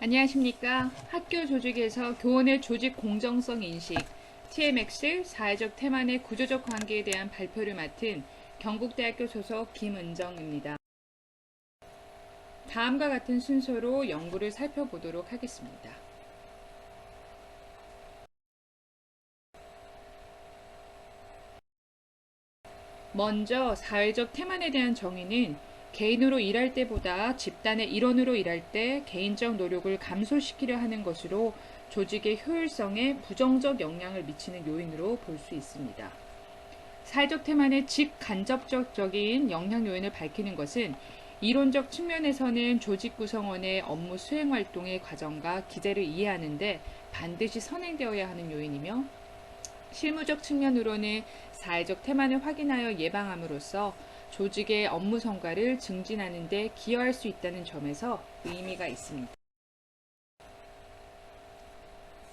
안녕하십니까. 학교 조직에서 교원의 조직 공정성 인식, TMX 사회적 태만의 구조적 관계에 대한 발표를 맡은 경북대학교 소속 김은정입니다. 다음과 같은 순서로 연구를 살펴보도록 하겠습니다. 먼저 사회적 태만에 대한 정의는 개인으로 일할 때보다 집단의 일원으로 일할 때 개인적 노력을 감소시키려 하는 것으로 조직의 효율성에 부정적 영향을 미치는 요인으로 볼 수 있습니다. 사회적 태만의 직간접적인 영향 요인을 밝히는 것은 이론적 측면에서는 조직 구성원의 업무 수행 활동의 과정과 기제를 이해하는데 반드시 선행되어야 하는 요인이며, 실무적 측면으로는 사회적 태만을 확인하여 예방함으로써 조직의 업무 성과를 증진하는 데 기여할 수 있다는 점에서 의미가 있습니다.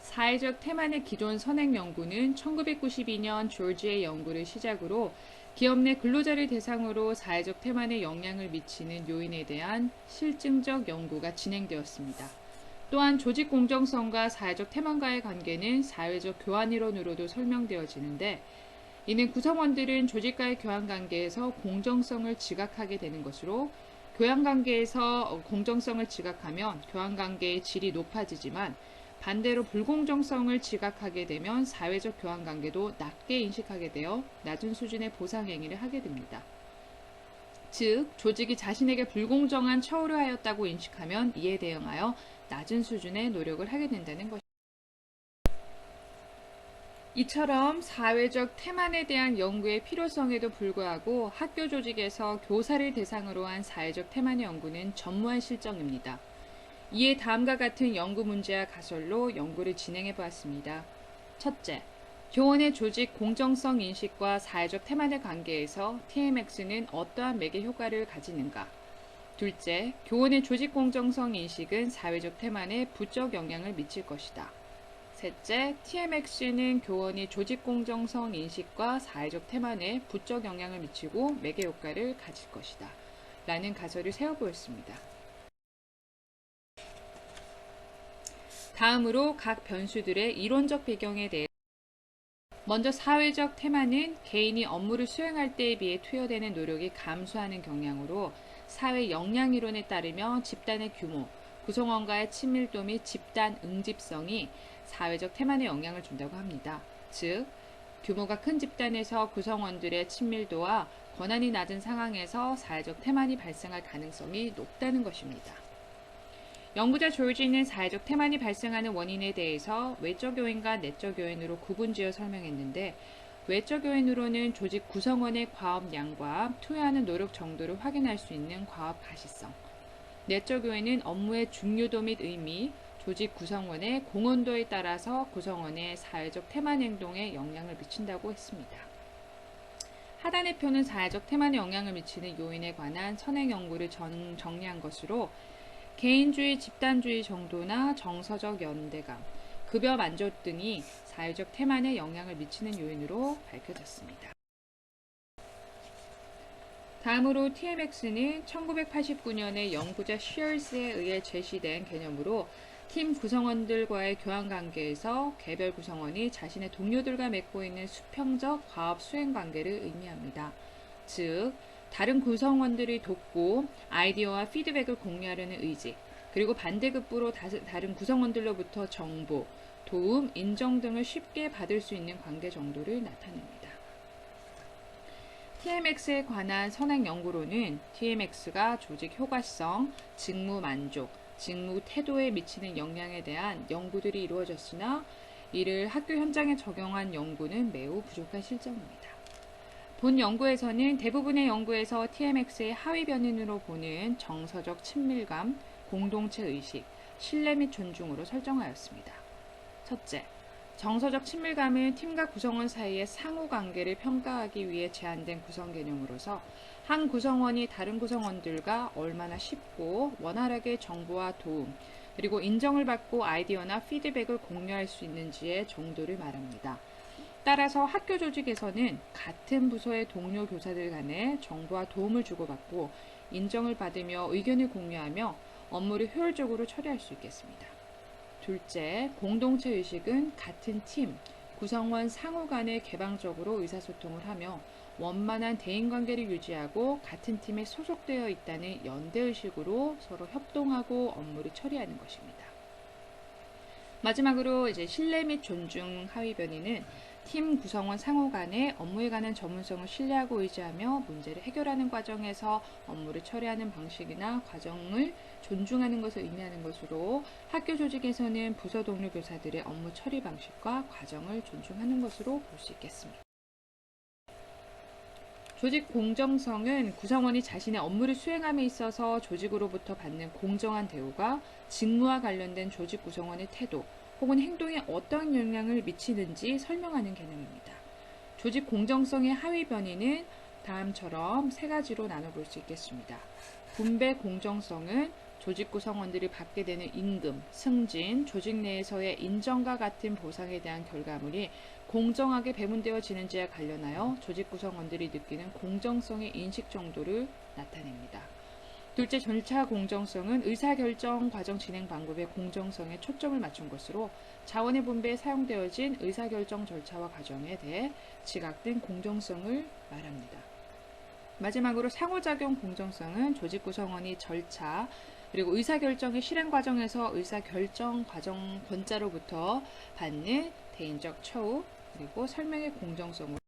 사회적 태만의 기존 선행 연구는 1992년 조지의 연구를 시작으로 기업 내 근로자를 대상으로 사회적 태만에 영향을 미치는 요인에 대한 실증적 연구가 진행되었습니다. 또한 조직 공정성과 사회적 태만과의 관계는 사회적 교환 이론으로도 설명되어지는데, 이는 구성원들은 조직과의 교환 관계에서 공정성을 지각하게 되는 것으로, 교환 관계에서 공정성을 지각하면 교환 관계의 질이 높아지지만, 반대로 불공정성을 지각하게 되면 사회적 교환 관계도 낮게 인식하게 되어 낮은 수준의 보상 행위를 하게 됩니다. 즉, 조직이 자신에게 불공정한 처우를 하였다고 인식하면 이에 대응하여 낮은 수준의 노력을 하게 된다는 것입니다. 이처럼 사회적 태만에 대한 연구의 필요성에도 불구하고 학교 조직에서 교사를 대상으로 한 사회적 태만의 연구는 전무한 실정입니다. 이에 다음과 같은 연구 문제와 가설로 연구를 진행해 보았습니다. 첫째, 교원의 조직 공정성 인식과 사회적 태만의 관계에서 TMX는 어떠한 매개 효과를 가지는가? 둘째, 교원의 조직 공정성 인식은 사회적 태만에 부적 영향을 미칠 것이다. 셋째, TMX는 교원이 조직 공정성 인식과 사회적 태만에 부적 영향을 미치고 매개 효과를 가질 것이다. 라는 가설을 세워보였습니다. 다음으로 각 변수들의 이론적 배경에 대해, 먼저 사회적 태만은 개인이 업무를 수행할 때에 비해 투여되는 노력이 감소하는 경향으로 사회 역량 이론에 따르며 집단의 규모, 구성원과의 친밀도 및 집단 응집성이 사회적 태만에 영향을 준다고 합니다. 즉, 규모가 큰 집단에서 구성원들의 친밀도와 권한이 낮은 상황에서 사회적 태만이 발생할 가능성이 높다는 것입니다. 연구자 조지는 사회적 태만이 발생하는 원인에 대해서 외적 요인과 내적 요인으로 구분지어 설명했는데, 외적 요인으로는 조직 구성원의 과업량과 투여하는 노력 정도를 확인할 수 있는 과업 가시성, 내적 요인은 업무의 중요도 및 의미, 조직 구성원의 공헌도에 따라서 구성원의 사회적 태만 행동에 영향을 미친다고 했습니다. 하단의 표는 사회적 태만에 영향을 미치는 요인에 관한 선행 연구를 정리한 것으로, 개인주의, 집단주의 정도나 정서적 연대감, 급여 만족 등이 사회적 태만에 영향을 미치는 요인으로 밝혀졌습니다. 다음으로 TMX는 1989년에 연구자 쉬얼스에 의해 제시된 개념으로 팀 구성원들과의 교환 관계에서 개별 구성원이 자신의 동료들과 맺고 있는 수평적 과업 수행 관계를 의미합니다. 즉, 다른 구성원들을 돕고 아이디어와 피드백을 공유하려는 의지, 그리고 반대급부로 다른 구성원들로부터 정보, 도움, 인정 등을 쉽게 받을 수 있는 관계 정도를 나타냅니다. TMX에 관한 선행 연구로는 TMX가 조직 효과성, 직무 만족, 직무 태도에 미치는 영향에 대한 연구들이 이루어졌으나, 이를 학교 현장에 적용한 연구는 매우 부족한 실정입니다. 본 연구에서는 대부분의 연구에서 TMX의 하위 변인으로 보는 정서적 친밀감, 공동체 의식, 신뢰 및 존중으로 설정하였습니다. 첫째, 정서적 친밀감은 팀과 구성원 사이의 상호관계를 평가하기 위해 제한된 구성 개념으로서 한 구성원이 다른 구성원들과 얼마나 쉽고 원활하게 정보와 도움, 그리고 인정을 받고 아이디어나 피드백을 공유할 수 있는지의 정도를 말합니다. 따라서 학교 조직에서는 같은 부서의 동료 교사들 간에 정보와 도움을 주고받고 인정을 받으며 의견을 공유하며 업무를 효율적으로 처리할 수 있겠습니다. 둘째, 공동체 의식은 같은 팀, 구성원 상호 간에 개방적으로 의사소통을 하며 원만한 대인관계를 유지하고 같은 팀에 소속되어 있다는 연대의식으로 서로 협동하고 업무를 처리하는 것입니다. 마지막으로 이제 신뢰 및 존중 하위 변이는 팀 구성원 상호 간에 업무에 관한 전문성을 신뢰하고 의지하며 문제를 해결하는 과정에서 업무를 처리하는 방식이나 과정을 존중하는 것을 의미하는 것으로 학교 조직에서는 부서 동료 교사들의 업무 처리 방식과 과정을 존중하는 것으로 볼 수 있겠습니다. 조직 공정성은 구성원이 자신의 업무를 수행함에 있어서 조직으로부터 받는 공정한 대우가 직무와 관련된 조직 구성원의 태도 혹은 행동에 어떠한 영향을 미치는지 설명하는 개념입니다. 조직 공정성의 하위 변이는 다음처럼 세 가지로 나눠볼 수 있겠습니다. 분배 공정성은 조직 구성원들이 받게 되는 임금, 승진, 조직 내에서의 인정과 같은 보상에 대한 결과물이 공정하게 배분되어지는지와 관련하여 조직 구성원들이 느끼는 공정성의 인식 정도를 나타냅니다. 둘째, 절차 공정성은 의사결정 과정 진행 방법의 공정성에 초점을 맞춘 것으로 자원의 분배에 사용되어진 의사결정 절차와 과정에 대해 지각된 공정성을 말합니다. 마지막으로 상호작용 공정성은 조직 구성원이 절차 그리고 의사결정의 실행 과정에서 의사결정 과정 권자로부터 받는 대인적 처우 그리고 설명의 공정성으로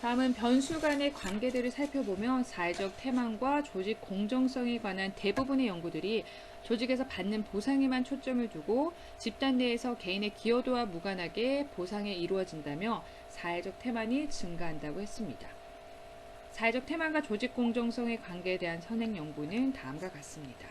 다음은 변수 간의 관계들을 살펴보며 사회적 태만과 조직 공정성에 관한 대부분의 연구들이 조직에서 받는 보상에만 초점을 두고 집단 내에서 개인의 기여도와 무관하게 보상이 이루어진다며 사회적 태만이 증가한다고 했습니다. 사회적 태만과 조직 공정성의 관계에 대한 선행 연구는 다음과 같습니다.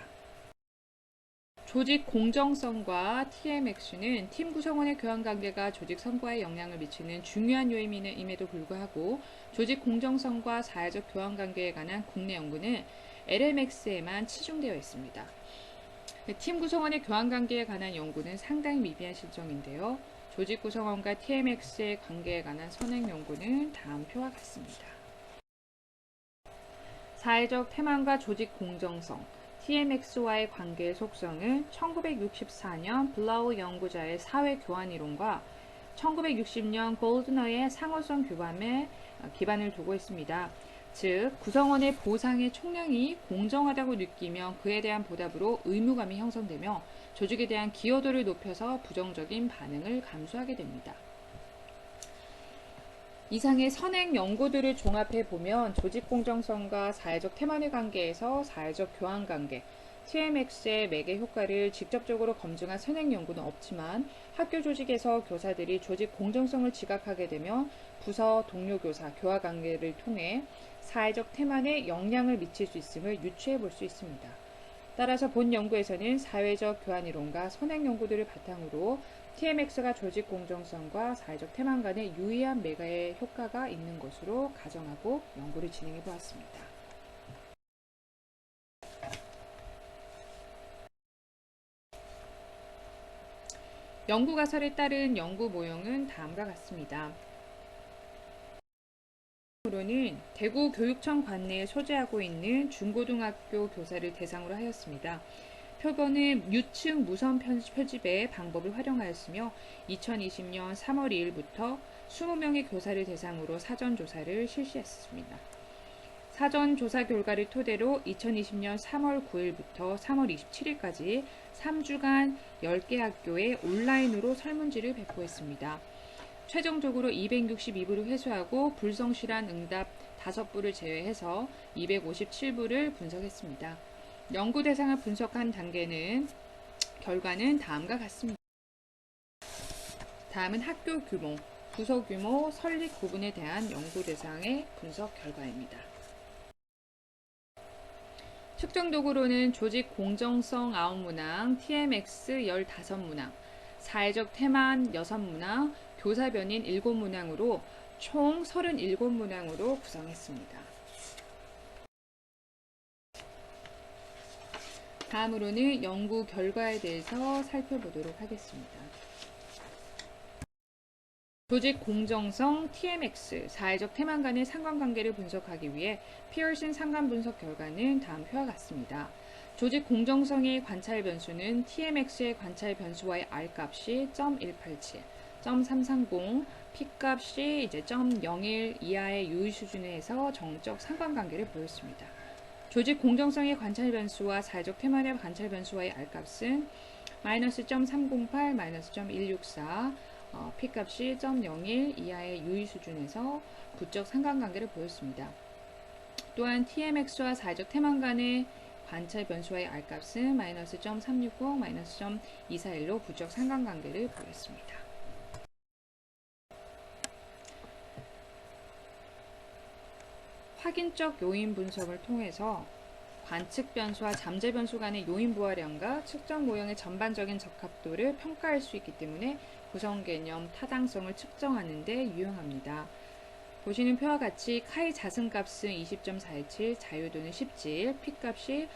조직 공정성과 TMX는 팀 구성원의 교환 관계가 조직 성과에 영향을 미치는 중요한 요인임에도 불구하고 조직 공정성과 사회적 교환 관계에 관한 국내 연구는 LMX에만 치중되어 있습니다. 팀 구성원의 교환 관계에 관한 연구는 상당히 미비한 실정인데요. 조직 구성원과 TMX의 관계에 관한 선행 연구는 다음 표와 같습니다. 사회적 태만과 조직 공정성, TMX와의 관계의 속성은 1964년 블라우 연구자의 사회 교환 이론과 1960년 골드너의 상호성 교감에 기반을 두고 있습니다. 즉, 구성원의 보상의 총량이 공정하다고 느끼며 그에 대한 보답으로 의무감이 형성되며 조직에 대한 기여도를 높여서 부정적인 반응을 감수하게 됩니다. 이상의 선행 연구들을 종합해 보면 조직 공정성과 사회적 태만의 관계에서 사회적 교환 관계, TMX의 매개 효과를 직접적으로 검증한 선행 연구는 없지만 학교 조직에서 교사들이 조직 공정성을 지각하게 되면 부서 동료 교사 교화 관계를 통해 사회적 태만에 영향을 미칠 수 있음을 유추해 볼 수 있습니다. 따라서 본 연구에서는 사회적 교환 이론과 선행 연구들을 바탕으로 TMX가 조직 공정성과 사회적 태만 간의 유의한 매개의 효과가 있는 것으로 가정하고 연구를 진행해 보았습니다. 연구 가설에 따른 연구 모형은 다음과 같습니다. 로는 대구 교육청 관내에 소재하고 있는 중고등학교 교사를 대상으로 하였습니다. 표본은 유층 무선 표집의 방법을 활용하였으며 2020년 3월 2일부터 20명의 교사를 대상으로 사전조사를 실시했습니다. 사전조사 결과를 토대로 2020년 3월 9일부터 3월 27일까지 3주간 10개 학교에 온라인으로 설문지를 배포했습니다. 최종적으로 262부를 회수하고 불성실한 응답 5부를 제외해서 257부를 분석했습니다. 연구 대상을 분석한 단계는 결과는 다음과 같습니다. 다음은 학교 규모, 부서 규모, 설립 구분에 대한 연구 대상의 분석 결과입니다. 측정 도구로는 조직 공정성 9문항, TMX 15문항, 사회적 태만 6문항, 교사 변인 7문항으로 총 37문항으로 구성했습니다. 다음으로는 연구 결과에 대해서 살펴보도록 하겠습니다. 조직 공정성 TMX, 사회적 태만 간의 상관관계를 분석하기 위해 피어슨 상관 분석 결과는 다음 표와 같습니다. 조직 공정성의 관찰 변수는 TMX의 관찰 변수와의 R값이 0.187, 0.330, P값이 이제 0.01 이하의 유의 수준에서 정적 상관관계를 보였습니다. 조직 공정성의 관찰 변수와 사회적 태만의 관찰 변수와의 R값은 마이너스 0.308, 마이너스 0.164, P값이 0.01 이하의 유의 수준에서 부적 상관관계를 보였습니다. 또한 TMX와 사회적 태만 간의 관찰 변수와의 R값은 마이너스 0.360, 마이너스 0.241로 부적 상관관계를 보였습니다. 확인적 요인 분석을 통해서 관측 변수와 잠재 변수 간의 요인 부하량과 측정 모형의 전반적인 적합도를 평가할 수 있기 때문에 구성 개념 타당성을 측정하는 데 유용합니다. 보시는 표와 같이 카이 자승값은 20.417, 자유도는 17, P값이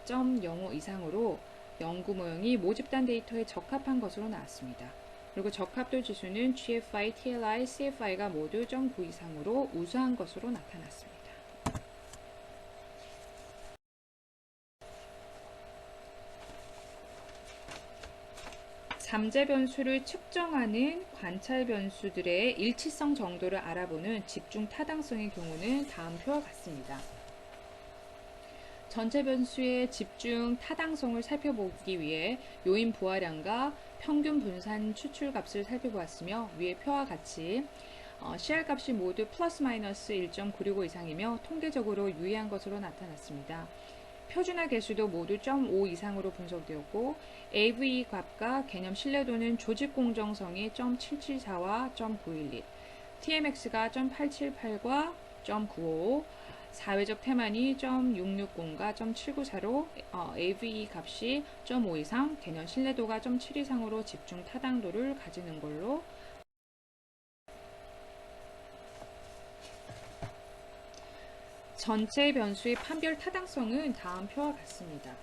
0.05 이상으로 연구 모형이 모집단 데이터에 적합한 것으로 나왔습니다. 그리고 적합도 지수는 GFI, TLI, CFI가 모두 0.9 이상으로 우수한 것으로 나타났습니다. 잠재 변수를 측정하는 관찰 변수들의 일치성 정도를 알아보는 집중 타당성의 경우는 다음 표와 같습니다. 전체 변수의 집중 타당성을 살펴보기 위해 요인 부하량과 평균 분산 추출 값을 살펴보았으며 위의 표와 같이 CR 값이 모두 플러스 마이너스 1.965 이상이며 통계적으로 유의한 것으로 나타났습니다. 표준화 개수도 모두 0.5 이상으로 분석되었고 AVE 값과 개념 신뢰도는 조직 공정성이 0.774와 0.912, TMX가 0.878과 0.955, 사회적 태만이 0.660과 0.794로 AVE 값이 0.5 이상, 개념 신뢰도가 0.7 이상으로 집중 타당도를 가지는 걸로 전체 변수의 판별 타당성은 다음 표와 같습니다.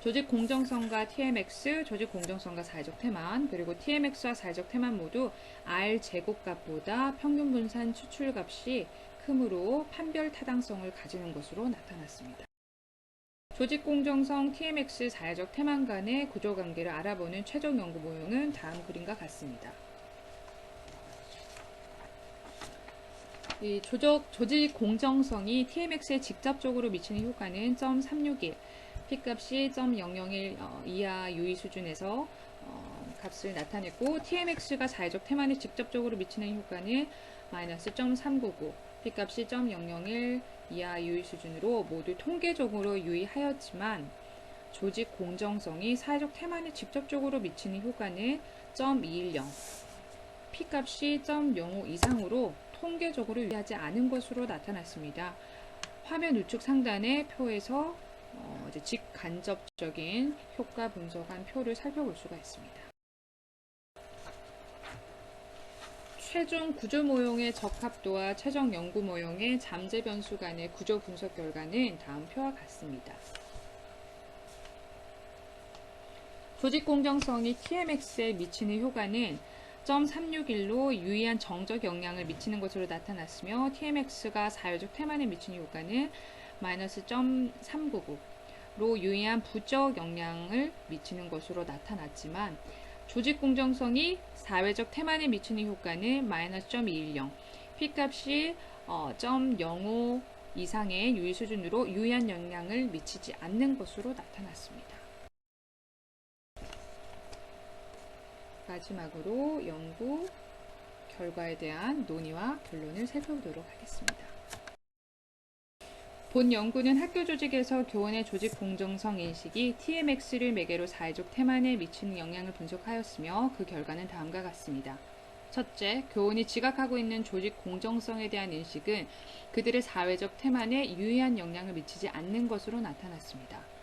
조직 공정성과 TMX, 조직 공정성과 사회적 태만, 그리고 TMX와 사회적 태만 모두 R 제곱값보다 평균 분산 추출값이 크므로 판별 타당성을 가지는 것으로 나타났습니다. 조직 공정성 TMX 사회적 태만 간의 구조관계를 알아보는 최종 연구 모형은 다음 그림과 같습니다. 이 조직 공정성이 TMX에 직접적으로 미치는 효과는 0.361, P값이 0.001 이하 유의 수준에서 값을 나타냈고 TMX가 사회적 태만에 직접적으로 미치는 효과는 마이너스 0.399, P값이 0.001 이하 유의 수준으로 모두 통계적으로 유의하였지만 조직 공정성이 사회적 태만에 직접적으로 미치는 효과는 0.210, P값이 0.05 이상으로 통계적으로 유의하지 않은 것으로 나타났습니다. 화면 우측 상단의 표에서 이제 직간접적인 효과 분석한 표를 살펴볼 수가 있습니다. 최종 구조 모형의 적합도와 최종 연구 모형의 잠재 변수 간의 구조 분석 결과는 다음 표와 같습니다. 조직 공정성이 TMX에 미치는 효과는 0.361로 유의한 정적 영향을 미치는 것으로 나타났으며 TMX가 사회적 태만에 미치는 효과는 마이너스 0.399로 유의한 부적 영향을 미치는 것으로 나타났지만 조직 공정성이 사회적 태만에 미치는 효과는 마이너스 0.210, P값이 0.05 이상의 유의 수준으로 유의한 영향을 미치지 않는 것으로 나타났습니다. 마지막으로 연구 결과에 대한 논의와 결론을 살펴보도록 하겠습니다. 본 연구는 학교 조직에서 교원의 조직 공정성 인식이 TMX를 매개로 사회적 태만에 미치는 영향을 분석하였으며 그 결과는 다음과 같습니다. 첫째, 교원이 지각하고 있는 조직 공정성에 대한 인식은 그들의 사회적 태만에 유의한 영향을 미치지 않는 것으로 나타났습니다.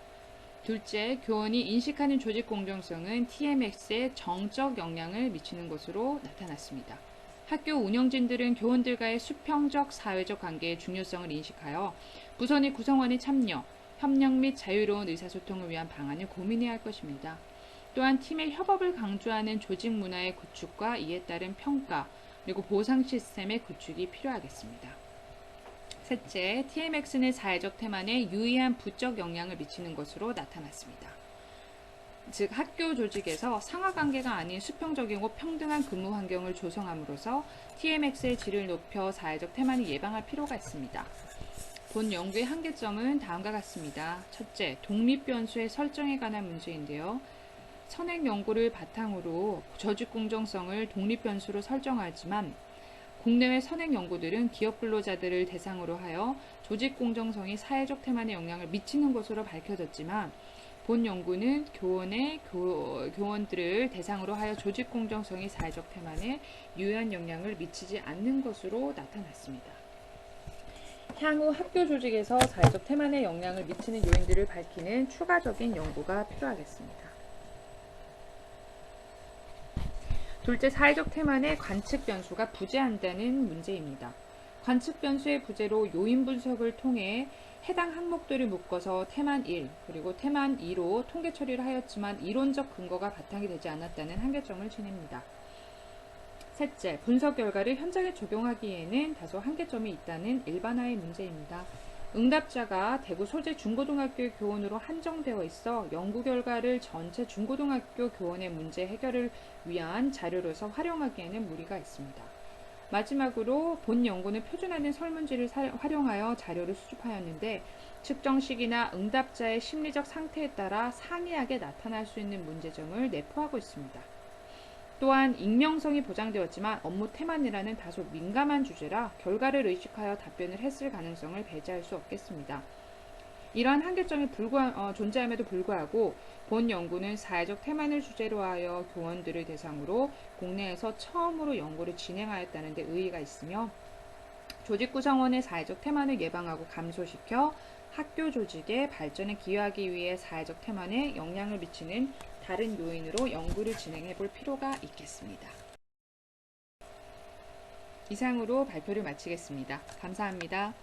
둘째, 교원이 인식하는 조직 공정성은 TMX에 정적 영향을 미치는 것으로 나타났습니다. 학교 운영진들은 교원들과의 수평적 사회적 관계의 중요성을 인식하여 부서 내 구성원의 참여, 협력 및 자유로운 의사소통을 위한 방안을 고민해야 할 것입니다. 또한 팀의 협업을 강조하는 조직 문화의 구축과 이에 따른 평가, 그리고 보상 시스템의 구축이 필요하겠습니다. 셋째, TMX는 사회적 태만에 유의한 부적 영향을 미치는 것으로 나타났습니다. 즉, 학교 조직에서 상하관계가 아닌 수평적이고 평등한 근무 환경을 조성함으로써 TMX의 질을 높여 사회적 태만을 예방할 필요가 있습니다. 본 연구의 한계점은 다음과 같습니다. 첫째, 독립 변수의 설정에 관한 문제인데요. 선행 연구를 바탕으로 조직 공정성을 독립 변수로 설정하지만 국내외 선행 연구들은 기업 근로자들을 대상으로 하여 조직 공정성이 사회적 태만에 영향을 미치는 것으로 밝혀졌지만 본 연구는 교원들을 대상으로 하여 조직 공정성이 사회적 태만에 유효한 영향을 미치지 않는 것으로 나타났습니다. 향후 학교 조직에서 사회적 태만에 영향을 미치는 요인들을 밝히는 추가적인 연구가 필요하겠습니다. 둘째, 사회적 태만의 관측 변수가 부재한다는 문제입니다. 관측 변수의 부재로 요인 분석을 통해 해당 항목들을 묶어서 태만 1, 그리고 태만 2로 통계 처리를 하였지만 이론적 근거가 바탕이 되지 않았다는 한계점을 지닙니다. 셋째, 분석 결과를 현장에 적용하기에는 다소 한계점이 있다는 일반화의 문제입니다. 응답자가 대구 소재 중고등학교 교원으로 한정되어 있어 연구 결과를 전체 중고등학교 교원의 문제 해결을 위한 자료로서 활용하기에는 무리가 있습니다. 마지막으로 본 연구는 표준화된 설문지를 활용하여 자료를 수집하였는데 측정 시기나 응답자의 심리적 상태에 따라 상이하게 나타날 수 있는 문제점을 내포하고 있습니다. 또한 익명성이 보장되었지만 업무 태만이라는 다소 민감한 주제라 결과를 의식하여 답변을 했을 가능성을 배제할 수 없겠습니다. 이러한 한계점이 존재함에도 불구하고 본 연구는 사회적 태만을 주제로 하여 교원들을 대상으로 국내에서 처음으로 연구를 진행하였다는 데 의의가 있으며 조직 구성원의 사회적 태만을 예방하고 감소시켜 학교 조직의 발전에 기여하기 위해 사회적 태만에 영향을 미치는 다른 요인으로 연구를 진행해 볼 필요가 있겠습니다. 이상으로 발표를 마치겠습니다. 감사합니다.